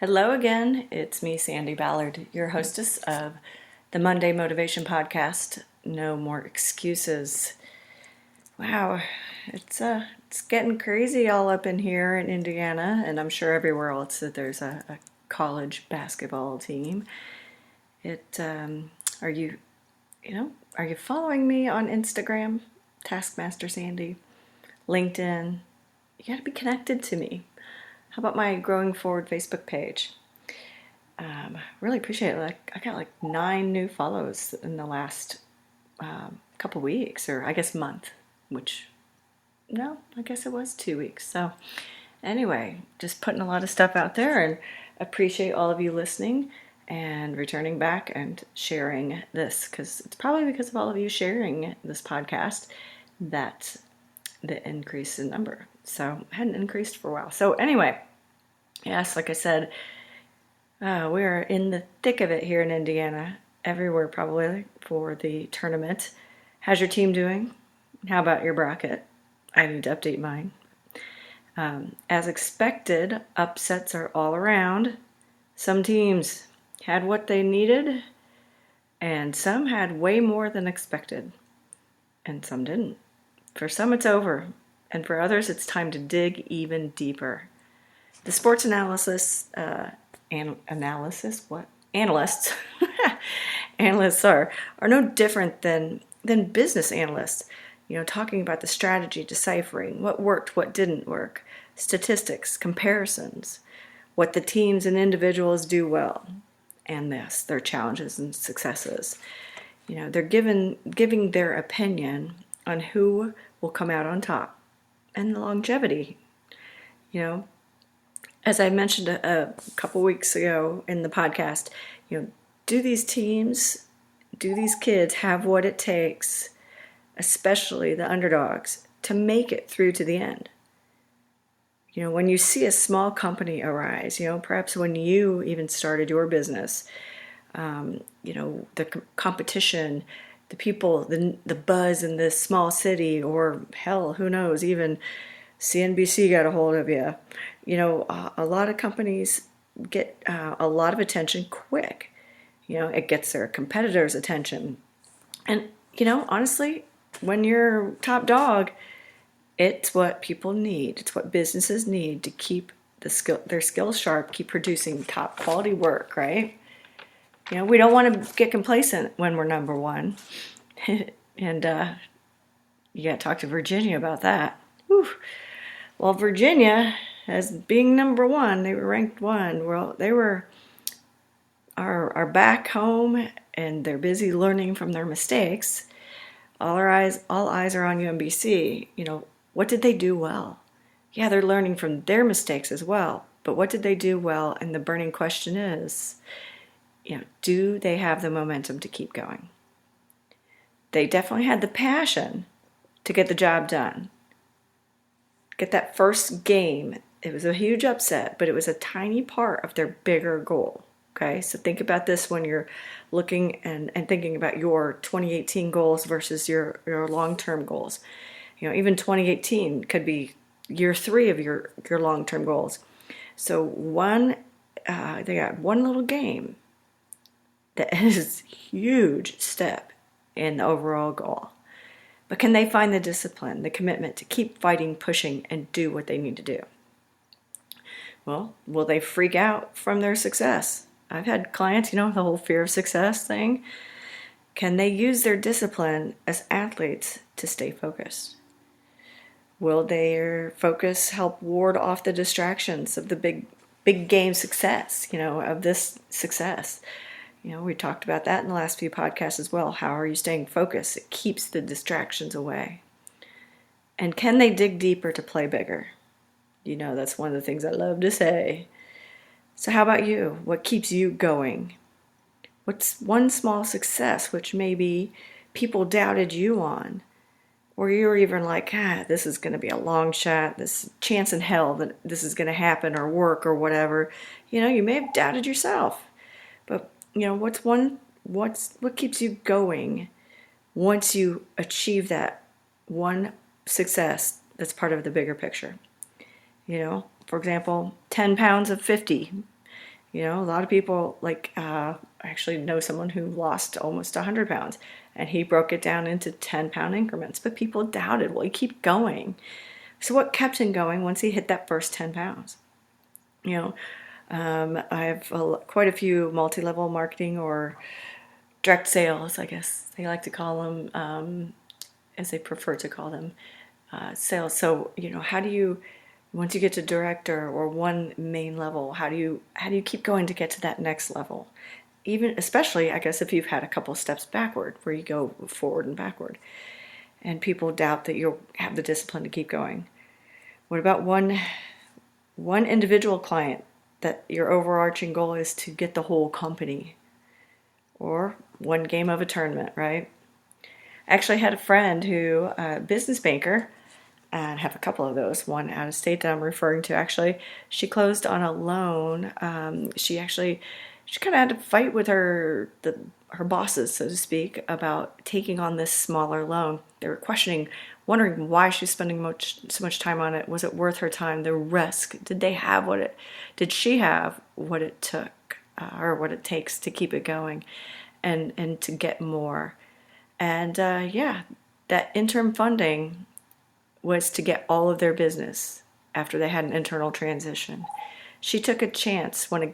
Hello again, it's me, Sandi Ballard, your hostess of the Monday Motivation Podcast. No more excuses. Wow, it's getting crazy all up in here in Indiana, and I'm sure everywhere else that there's a college basketball team. Are you following me on Instagram, Taskmaster Sandi, LinkedIn? You got to be connected to me. How about my Growing Forward Facebook page? Really appreciate it. I got 9 new follows in the last couple weeks, or I guess month, I guess it was 2 weeks. So anyway, just putting a lot of stuff out there, and appreciate all of you listening and returning back and sharing this, because it's probably because of all of you sharing this podcast that the increase in number. So it hadn't increased for a while. So anyway, yes, like I said, we're in the thick of it here in Indiana, everywhere probably for the tournament. How's your team doing? How about your bracket? I need to update mine. As expected, upsets are all around. Some teams had what they needed, and some had way more than expected, and some didn't. For some, it's over, and for others, it's time to dig even deeper. The sports analysts analysts are no different than business analysts. Talking about the strategy, deciphering what worked, what didn't work, statistics, comparisons, what the teams and individuals do well, and their challenges and successes. They're giving their opinion on who will come out on top and the longevity. As I mentioned a couple weeks ago in the podcast, do these teams, do these kids have what it takes, especially the underdogs, to make it through to the end? When you see a small company arise, perhaps when you even started your business, the competition, the people, the buzz in this small city, or hell, who knows, even NBSp got a hold of you. A lot of companies get a lot of attention quick. It gets their competitors' attention. And, honestly, when you're top dog, it's what people need. It's what businesses need to keep their skills sharp, keep producing top quality work, right? We don't want to get complacent when we're number one. And you got to talk to Virginia about that. Whew. Well, Virginia, as being number one, they were ranked one. Well, they are back home, and they're busy learning from their mistakes. All eyes are on UMBC. What did they do well? Yeah, they're learning from their mistakes as well. But what did they do well? And the burning question is, do they have the momentum to keep going? They definitely had the passion to get the job done. Get that first game. It was a huge upset, but it was a tiny part of their bigger goal. Okay, so think about this when you're looking and thinking about your 2018 goals versus your long-term goals. Even 2018 could be year 3 of your long-term goals. So they got one little game that is a huge step in the overall goal. But can they find the discipline, the commitment to keep fighting, pushing, and do what they need to do? Well, will they freak out from their success? I've had clients, the whole fear of success thing. Can they use their discipline as athletes to stay focused? Will their focus help ward off the distractions of the big game success, of this success? We talked about that in the last few podcasts as well. How are you staying focused? It keeps the distractions away. And can they dig deeper to play bigger? That's one of the things I love to say. So how about you? What keeps you going? What's one small success which maybe people doubted you on? Or you were even like, this is going to be a long shot. This chance in hell that this is going to happen or work or whatever. You may have doubted yourself. But what keeps you going once you achieve that one success that's part of the bigger picture? For example, 10 pounds of 50 A lot of people, I actually know someone who lost almost 100 pounds, and he broke it down into 10-pound increments, but people doubted, well, you keep going. So what kept him going once he hit that first 10 pounds? I have quite a few multi-level marketing or direct sales, I guess they like to call them, as they prefer to call them, sales. So, how do you, once you get to director or one main level, how do you keep going to get to that next level? Even, especially, I guess, if you've had a couple steps backward, where you go forward and backward, and people doubt that you'll have the discipline to keep going. What about one individual client that your overarching goal is to get the whole company, or one game of a tournament, right? I actually had a friend who, business banker, and have a couple of those, one out of state that I'm referring to. Actually, she closed on a loan. She kind of had to fight with her bosses, so to speak, about taking on this smaller loan. They were wondering why she's spending so much time on it. Was it worth her time? The risk? Did she have what it took, or what it takes to keep it going, and to get more? And that interim funding was to get all of their business after they had an internal transition. She took a chance when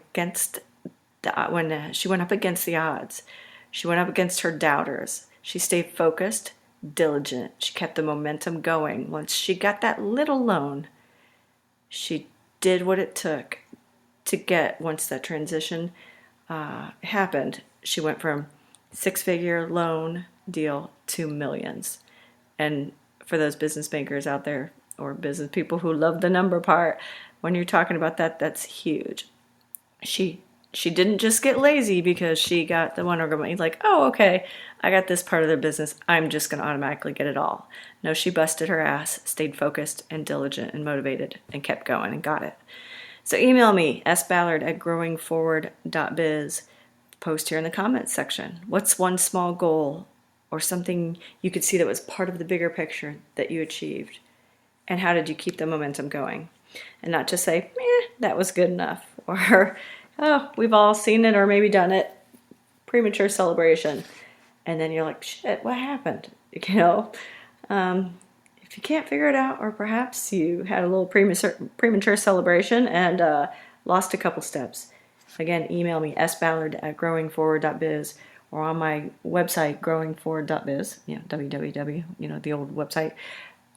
she went up against the odds. She went up against her doubters. She stayed focused, diligent. She kept the momentum going. Once she got that little loan, she did what it took to get, once that transition happened, she went from six-figure loan deal to millions. And for those business bankers out there, or business people who love the number part, when you're talking about that, that's huge. She didn't just get lazy because she got the one organ. He's like, oh, okay, I got this part of their business, I'm just going to automatically get it all. No, she busted her ass, stayed focused and diligent and motivated, and kept going and got it. So email me, sballard@growingforward.biz. Post here in the comments section. What's one small goal or something you could see that was part of the bigger picture that you achieved? And how did you keep the momentum going? And not just say, that was good enough. Or, oh, we've all seen it or maybe done it. Premature celebration. And then you're like, shit, what happened? If you can't figure it out, or perhaps you had a little premature celebration and lost a couple steps. Again, email me, sballard@growingforward.biz, or on my website, growingforward.biz, www, the old website.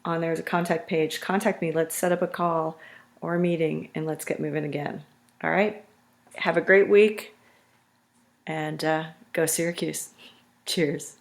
On there's a contact page. Contact me. Let's set up a call or a meeting, and let's get moving again. All right? Have a great week, and go Syracuse. Cheers.